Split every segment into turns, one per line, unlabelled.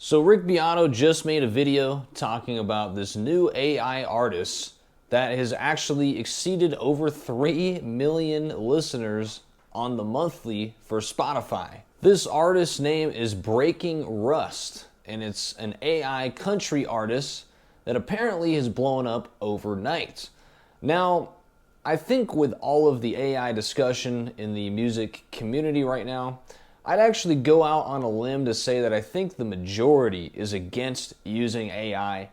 So Rick Beato just made a video talking about this new AI artist that has actually exceeded over 3 million listeners on the monthly for Spotify. This artist's name is Breaking Rust, and it's an AI country artist that apparently has blown up overnight. Now, I think with all of the AI discussion in the music community right now, I'd actually go out on a limb to say that I think the majority is against using AI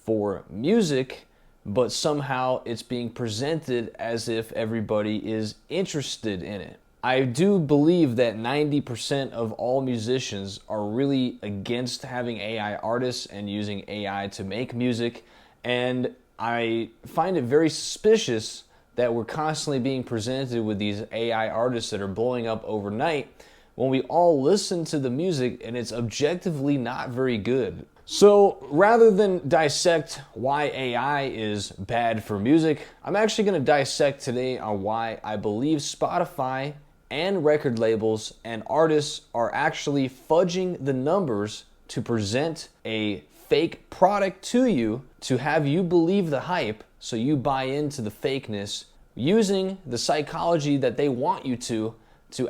for music, but somehow it's being presented as if everybody is interested in it. I do believe that 90% of all musicians are really against having AI artists and using AI to make music, and I find it very suspicious that we're constantly being presented with these AI artists that are blowing up overnight when we all listen to the music and it's objectively not very good. So rather than dissect why AI is bad for music, I'm actually going to dissect today on why I believe Spotify and record labels and artists are actually fudging the numbers to present a fake product to you to have you believe the hype so you buy into the fakeness using the psychology that they want you to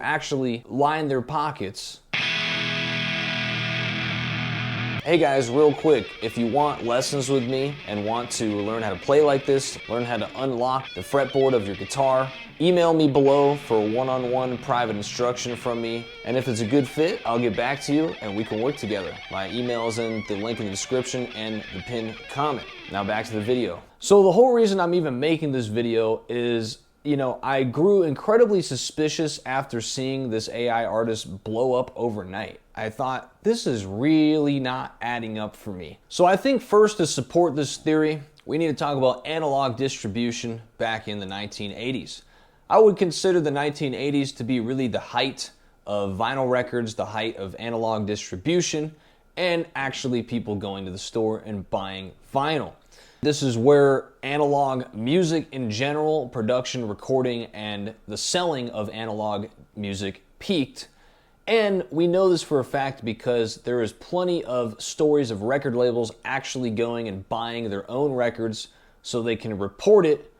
actually line their pockets. Hey guys, real quick, if you want lessons with me and want to learn how to play like this, learn how to unlock the fretboard of your guitar, email me below for a one-on-one private instruction from me, and if it's a good fit, I'll get back to you and we can work together. My email is in the link in the description and the pinned comment. Now back to the video. So the whole reason I'm even making this video is, I grew incredibly suspicious after seeing this AI artist blow up overnight. I thought, this is really not adding up for me. So I think first, to support this theory, we need to talk about analog distribution back in the 1980s. I would consider the 1980s to be really the height of vinyl records, the height of analog distribution, and actually people going to the store and buying vinyl. This is where analog music in general, production, recording, and the selling of analog music peaked. And we know this for a fact because there is plenty of stories of record labels actually going and buying their own records so they can report it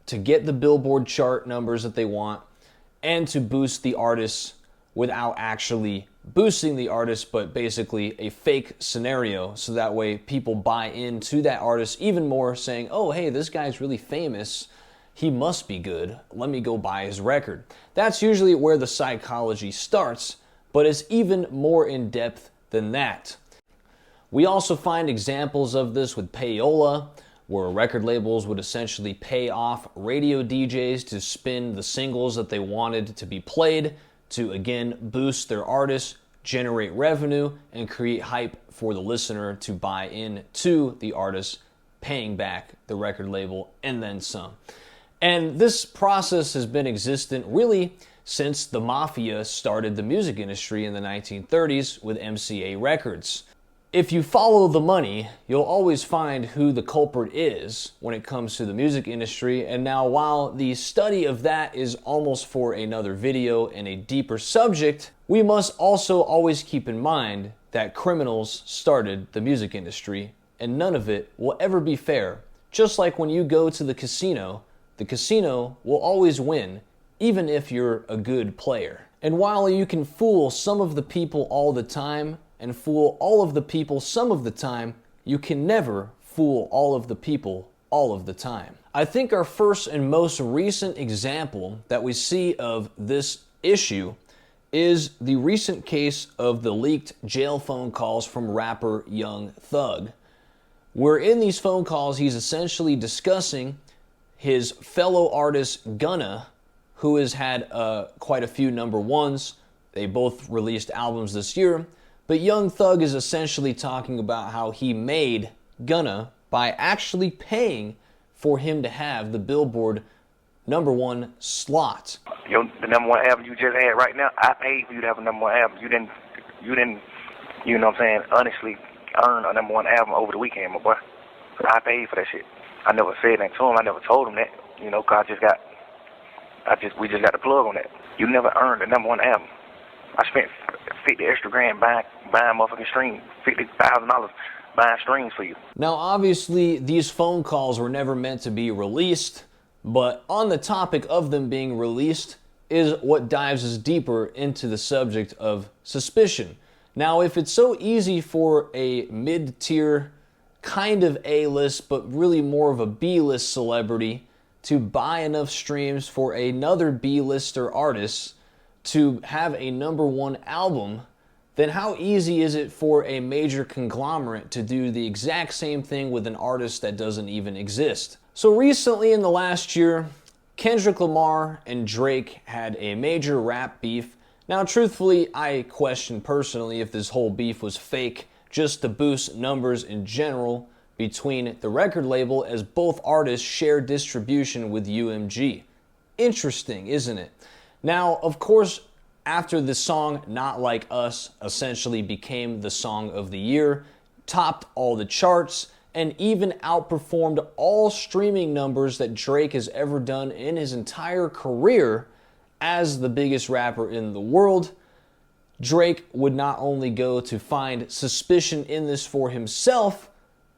to get the Billboard chart numbers that they want and to boost the artists without actually boosting the artist, but basically a fake scenario, so that way people buy into that artist even more, saying, oh hey, this guy's really famous, he must be good, let me go buy his record. That's usually where the psychology starts, but it's even more in depth than that. We also find examples of this with payola, where record labels would essentially pay off radio DJs to spin the singles that they wanted to be played to again boost their artists, generate revenue, and create hype for the listener to buy in to the artist, paying back the record label and then some. And this process has been existent really since the mafia started the music industry in the 1930s with MCA Records. If you follow the money, you'll always find who the culprit is when it comes to the music industry. And now, while the study of that is almost for another video and a deeper subject, we must also always keep in mind that criminals started the music industry, and none of it will ever be fair. Just like when you go to the casino will always win, even if you're a good player. And while you can fool some of the people all the time, and fool all of the people some of the time, you can never fool all of the people all of the time. I think our first and most recent example that we see of this issue is the recent case of the leaked jail phone calls from rapper Young Thug, where in these phone calls he's essentially discussing his fellow artist Gunna, who has had quite a few number ones. They both released albums this year. But Young Thug is essentially talking about how he made Gunna by actually paying for him to have the Billboard #1 slot.
Yo, the #1 album you just had right now, I paid for you to have a #1 album. You didn't, you know what I'm saying, honestly earn a #1 album over the weekend, my boy. I paid for that shit. I never said that to him. I never told him that, cause we just got the plug on that. You never earned a #1 album. I spent 50 extra grand buying motherfucking streams, $50,000 buying streams for you.
Now, obviously, these phone calls were never meant to be released, but on the topic of them being released is what dives us deeper into the subject of suspicion. Now, if it's so easy for a mid-tier, kind of A-list, but really more of a B-list celebrity to buy enough streams for another B-lister artist to have a #1 album, then how easy is it for a major conglomerate to do the exact same thing with an artist that doesn't even exist? So recently in the last year, Kendrick Lamar and Drake had a major rap beef. Now, truthfully, I question personally if this whole beef was fake just to boost numbers in general between the record label, as both artists share distribution with UMG. Interesting, isn't it? Now, of course, after the song Not Like Us essentially became the song of the year, topped all the charts, and even outperformed all streaming numbers that Drake has ever done in his entire career as the biggest rapper in the world, Drake would not only go to find suspicion in this for himself,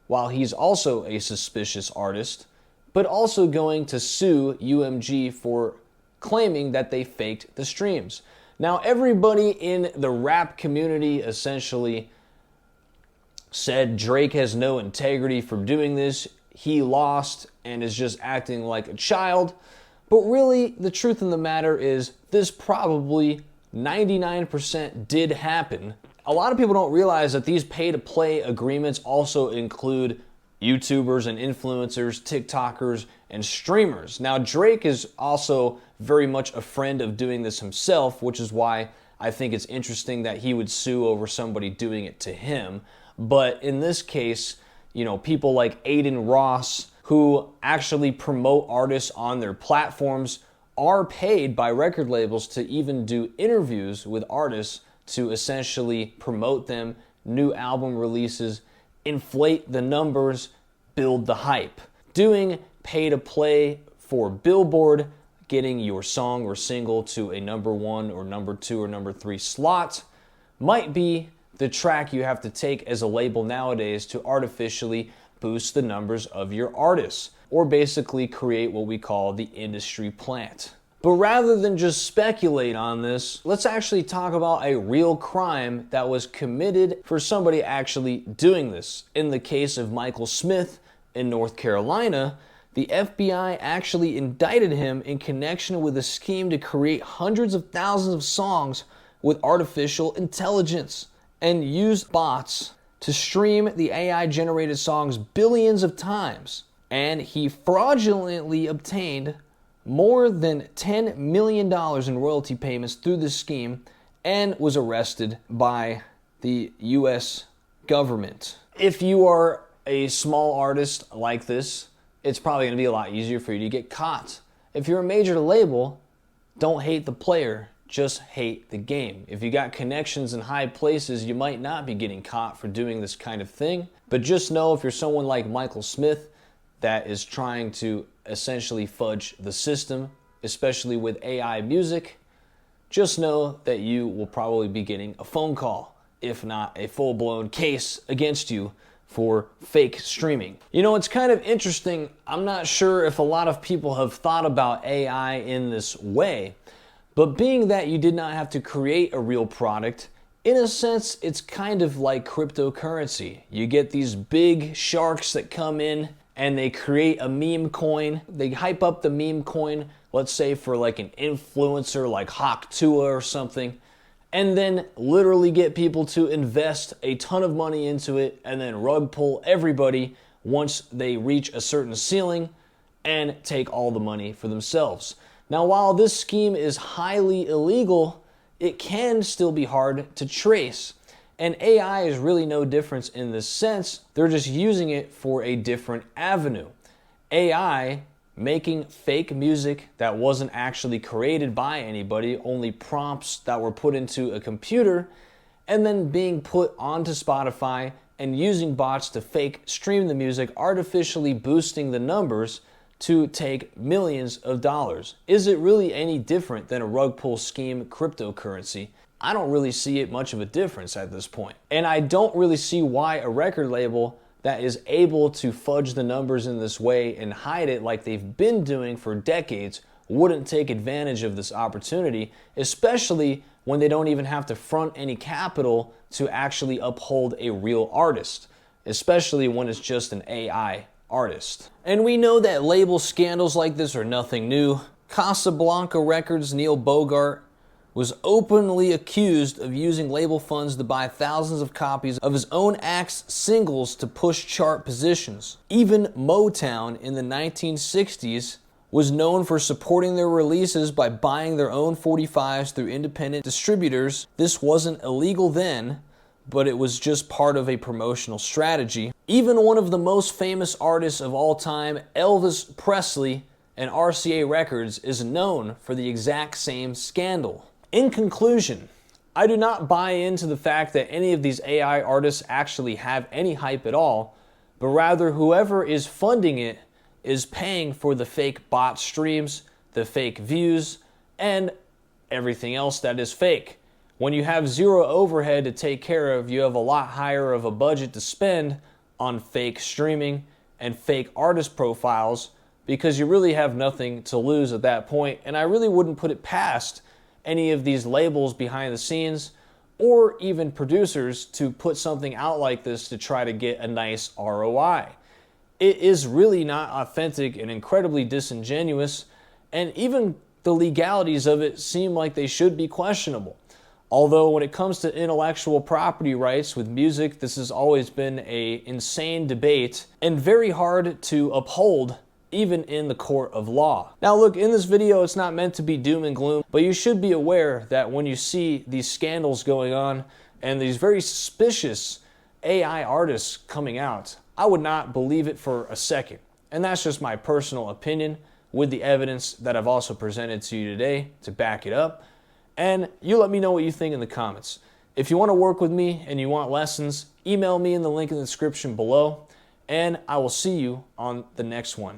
while he's also a suspicious artist, but also going to sue UMG for claiming that they faked the streams. Now, everybody in the rap community essentially said Drake has no integrity for doing this. He lost and is just acting like a child. But really, the truth of the matter is this probably 99% did happen. A lot of people don't realize that these pay-to-play agreements also include YouTubers and influencers, TikTokers, and streamers. Now, Drake is also very much a friend of doing this himself, which is why I think it's interesting that he would sue over somebody doing it to him. But in this case, you know, people like Aiden Ross, who actually promote artists on their platforms, are paid by record labels to even do interviews with artists to essentially promote them, new album releases, inflate the numbers, build the hype. Doing pay-to-play for Billboard, getting your song or single to a #1 or #2 or #3 slot might be the track you have to take as a label nowadays to artificially boost the numbers of your artists, or basically create what we call the industry plant. But rather than just speculate on this, let's actually talk about a real crime that was committed for somebody actually doing this. In the case of Michael Smith in North Carolina, the FBI actually indicted him in connection with a scheme to create hundreds of thousands of songs with artificial intelligence and used bots to stream the AI-generated songs billions of times. And he fraudulently obtained more than $10 million in royalty payments through this scheme and was arrested by the U.S. government. If you are a small artist like this, it's probably going to be a lot easier for you to get caught. If you're a major label, don't hate the player, just hate the game. If you got connections in high places, you might not be getting caught for doing this kind of thing. But just know if you're someone like Michael Smith that is trying to essentially fudge the system, especially with AI music, just know that you will probably be getting a phone call, if not a full-blown case against you for fake streaming. You know, it's kind of interesting. I'm not sure if a lot of people have thought about AI in this way, but being that you did not have to create a real product, in a sense, it's kind of like cryptocurrency. You get these big sharks that come in and they create a meme coin. They hype up the meme coin, let's say for like an influencer like Hawk Tua or something, and then literally get people to invest a ton of money into it and then rug pull everybody once they reach a certain ceiling and take all the money for themselves. Now, while this scheme is highly illegal, it can still be hard to trace. And AI is really no difference in this sense. They're just using it for a different avenue. AI making fake music that wasn't actually created by anybody, only prompts that were put into a computer, and then being put onto Spotify and using bots to fake stream the music, artificially boosting the numbers to take millions of dollars. Is it really any different than a rug pull scheme cryptocurrency? I don't really see it much of a difference at this point. And I don't really see why a record label that is able to fudge the numbers in this way and hide it like they've been doing for decades wouldn't take advantage of this opportunity, especially when they don't even have to front any capital to actually uphold a real artist, especially when it's just an AI artist. And we know that label scandals like this are nothing new. Casablanca Records' Neil Bogart was openly accused of using label funds to buy thousands of copies of his own act's singles to push chart positions. Even Motown in the 1960s was known for supporting their releases by buying their own 45s through independent distributors. This wasn't illegal then, but it was just part of a promotional strategy. Even one of the most famous artists of all time, Elvis Presley, and RCA Records is known for the exact same scandal. In conclusion, I do not buy into the fact that any of these AI artists actually have any hype at all, but rather whoever is funding it is paying for the fake bot streams, the fake views, and everything else that is fake. When you have zero overhead to take care of, you have a lot higher of a budget to spend on fake streaming and fake artist profiles because you really have nothing to lose at that point. And I really wouldn't put it past any of these labels behind the scenes or even producers to put something out like this to try to get a nice ROI. It is really not authentic and incredibly disingenuous, and even the legalities of it seem like they should be questionable. Although when it comes to intellectual property rights with music, this has always been an insane debate and very hard to uphold even in the court of law. Now look, in this video it's not meant to be doom and gloom, but you should be aware that when you see these scandals going on and these very suspicious AI artists coming out, I would not believe it for a second. And that's just my personal opinion with the evidence that I've also presented to you today to back it up. And you let me know what you think in the comments. If you want to work with me and you want lessons, email me in the link in the description below, and I will see you on the next one.